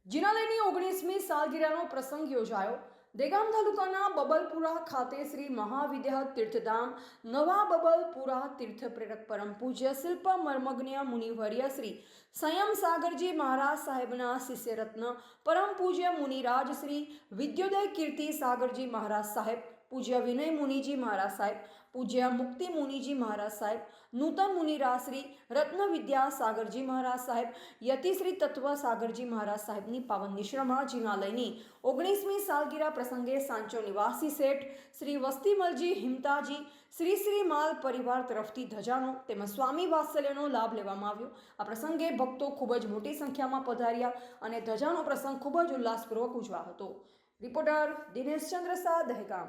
જિનાલયની 19મી સાલગીરાનો પ્રસંગ યોજાયો. દેગામ તાલુકાના બબલપુરા ખાતે શ્રી મહાવિદ્યા તીર્થધામ નવા બબલપુરા તીર્થ પ્રેરક પરમ પૂજ્ય શિલ્પ મર્મજ્ઞ મુનિવર્ય શ્રી સંયમ સાગરજી મહારાજ સાહેબના શિષ્યરત્ન પરમ પૂજ્ય મુનિરાજ શ્રી વિદ્યોદય કીર્તિ સાગરજી મહારાજ સાહેબ, પૂજ્ય વિનય મુનિજી મહારાજ સાહેબ, પૂજ્ય મુક્તિ મુનિજી મહારાજ સાહેબ, નૂતન મુનિરાજ શ્રી રત્ન વિદ્યા સાગરજી મહારાજ સાહેબ, યતિશ્રી તત્વ સાગરજી મહારાજ સાહેબની પાવન નિશ્રમમાં જિનાલયની 19મી સાલગીરા પ્રસંગે સાંચો નિવાસી શેઠ શ્રી વસ્તીમલજી હિમતાજી શ્રી માલ પરિવાર તરફથી ધજાનો તેમજ સ્વામી વાત્સલ્યનો લાભ લેવામાં આવ્યો. આ પ્રસંગે ભક્તો ખૂબ જ મોટી સંખ્યામાં પધાર્યા અને ધજાનો પ્રસંગ ખૂબ જ ઉલ્લાસપૂર્વક ઉજવાયો હતો. રિપોર્ટર દિનેશ ચંદ્ર શાહ, દહેગામ.